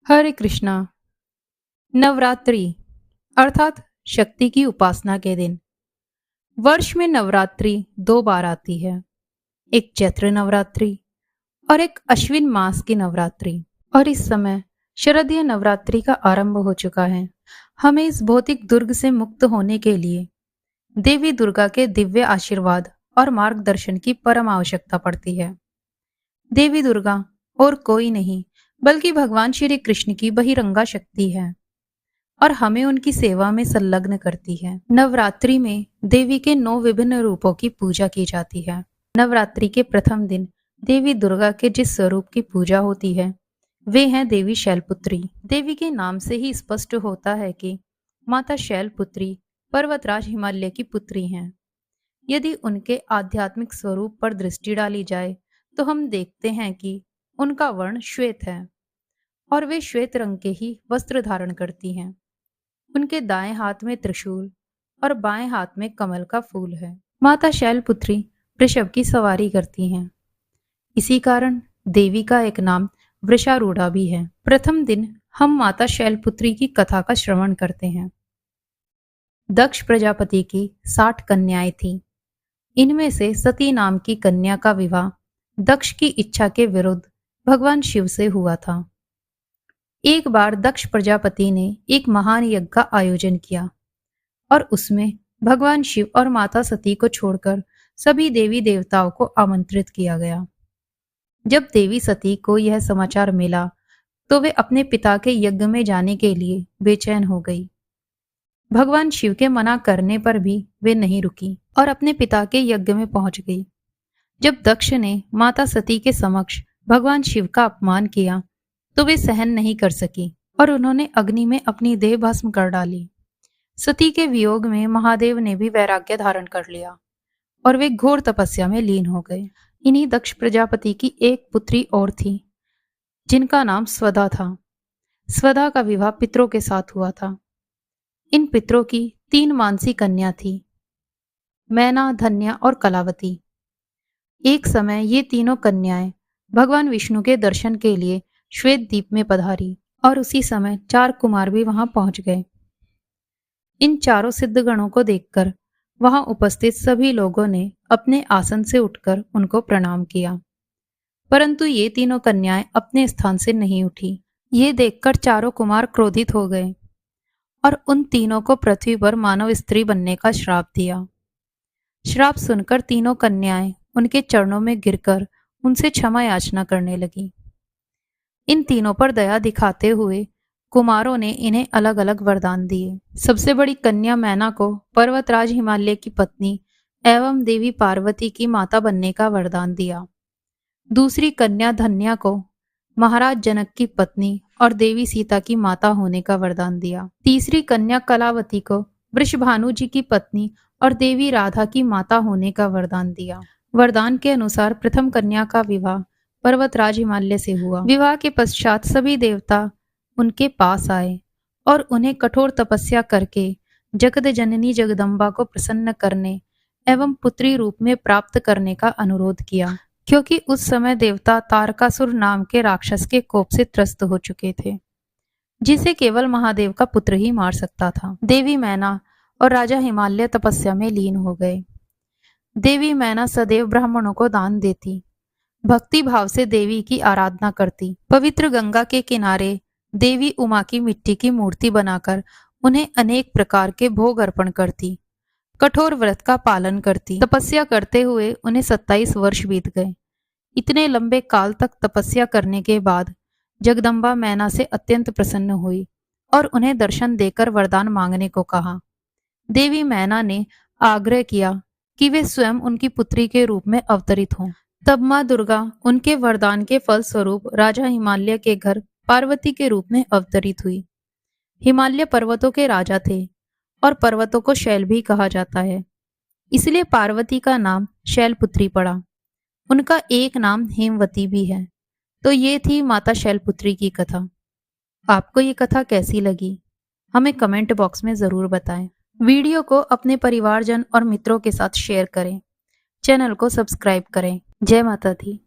हरे कृष्णा। नवरात्रि अर्थात शक्ति की उपासना के दिन। वर्ष में नवरात्रि दो बार आती है, एक चैत्र नवरात्रि और एक अश्विन मास की नवरात्रि। और इस समय शरदीय नवरात्रि का आरंभ हो चुका है। हमें इस भौतिक दुर्ग से मुक्त होने के लिए देवी दुर्गा के दिव्य आशीर्वाद और मार्गदर्शन की परम आवश्यकता पड़ती है। देवी दुर्गा और कोई नहीं बल्कि भगवान श्री कृष्ण की बहिरंगा शक्ति है और हमें उनकी सेवा में संलग्न करती है। नवरात्रि में देवी के 9 विभिन्न रूपों की पूजा की जाती है। नवरात्रि के प्रथम दिन देवी दुर्गा के जिस स्वरूप की पूजा होती है वे हैं देवी शैलपुत्री। देवी के नाम से ही स्पष्ट होता है कि माता शैलपुत्री पर्वतराज हिमालय की पुत्री हैं। यदि उनके आध्यात्मिक स्वरूप पर दृष्टि डाली जाए तो हम देखते हैं कि उनका वर्ण श्वेत है और वे श्वेत रंग के ही वस्त्र धारण करती हैं। उनके दाएं हाथ में त्रिशूल और बाएं हाथ में कमल का फूल है। माता शैलपुत्री वृषभ की सवारी करती हैं। इसी कारण देवी का एक नाम वृषारूढ़ा भी है। प्रथम दिन हम माता शैलपुत्री की कथा का श्रवण करते हैं। दक्ष प्रजापति की 60 कन्याएं थीं। इनमें से सती नाम की कन्या का विवाह दक्ष की इच्छा के विरुद्ध भगवान शिव से हुआ था। एक बार दक्ष प्रजापति ने एक महान यज्ञ का आयोजन किया और उसमें भगवान शिव और माता सती को छोड़कर सभी देवी देवताओं को आमंत्रित किया गया। जब देवी सती को यह समाचार मिला तो वे अपने पिता के यज्ञ में जाने के लिए बेचैन हो गई। भगवान शिव के मना करने पर भी वे नहीं रुकी और अपने पिता के यज्ञ में पहुंच गई। जब दक्ष ने माता सती के समक्ष भगवान शिव का अपमान किया तो वे सहन नहीं कर सकी और उन्होंने अग्नि में अपनी देह भस्म कर डाली। सती के वियोग में महादेव ने भी वैराग्य धारण कर लिया और वे घोर तपस्या में लीन हो गए। इन्हीं दक्ष प्रजापति की एक पुत्री और थी जिनका नाम स्वधा था। स्वधा का विवाह पितरों के साथ हुआ था। इन पितरों की 3 मानसी कन्या थी, मैना, धन्या और कलावती। एक समय ये तीनों कन्याएं भगवान विष्णु के दर्शन के लिए श्वेत द्वीप में पधारी और उसी समय 4 कुमार भी वहां पहुंच गए। इन चारों सिद्धगणों को देखकर वहां उपस्थित सभी लोगों ने अपने आसन से उठकर उनको प्रणाम किया, परंतु ये तीनों कन्याएं अपने स्थान से नहीं उठी। ये देखकर चारों कुमार क्रोधित हो गए और उन तीनों को पृथ्वी पर मानव स्त्री बनने का श्राप दिया। श्राप सुनकर तीनों कन्याएं उनके चरणों में गिरकर उनसे क्षमा याचना करने लगी। इन तीनों पर दया दिखाते हुए कुमारों ने इन्हें अलग अलग वरदान दिए। सबसे बड़ी कन्या मैना को पर्वतराज हिमालय की पत्नी एवं देवी पार्वती की माता बनने का वरदान दिया। दूसरी कन्या धन्या को महाराज जनक की पत्नी और देवी सीता की माता होने का वरदान दिया। तीसरी कन्या कलावती को वृषभानु जी की पत्नी और देवी राधा की माता होने का वरदान दिया। वरदान के अनुसार प्रथम कन्या का विवाह पर्वतराज हिमालय से हुआ। विवाह के पश्चात सभी देवता उनके पास आए और उन्हें कठोर तपस्या करके जगत जननी जगदम्बा को प्रसन्न करने एवं पुत्री रूप में प्राप्त करने का अनुरोध किया, क्योंकि उस समय देवता तारकासुर नाम के राक्षस के कोप से त्रस्त हो चुके थे, जिसे केवल महादेव का पुत्र ही मार सकता था। देवी मैना और राजा हिमालय तपस्या में लीन हो गए। देवी मैना सदैव ब्राह्मणों को दान देती, भक्ति भाव से देवी की आराधना करती। पवित्र गंगा के किनारे देवी उमा की मिट्टी की मूर्ति बनाकर उन्हें अनेक प्रकार के भोग अर्पण करती, कठोर व्रत का पालन करती। तपस्या करते हुए उन्हें 27 वर्ष बीत गए। इतने लंबे काल तक तपस्या करने के बाद जगदम्बा मैना से अत्यंत प्रसन्न हुई और उन्हें दर्शन देकर वरदान मांगने को कहा। देवी मैना ने आग्रह किया कि वे स्वयं उनकी पुत्री के रूप में अवतरित हों। तब माँ दुर्गा उनके वरदान के फल स्वरूप राजा हिमालय के घर पार्वती के रूप में अवतरित हुई। हिमालय पर्वतों के राजा थे और पर्वतों को शैल भी कहा जाता है, इसलिए पार्वती का नाम शैलपुत्री पड़ा। उनका एक नाम हेमवती भी है। तो ये थी माता शैलपुत्री की कथा। आपको ये कथा कैसी लगी हमें कमेंट बॉक्स में ज़रूर बताएं। वीडियो को अपने परिवारजन और मित्रों के साथ शेयर करें। चैनल को सब्सक्राइब करें। जय माता दी।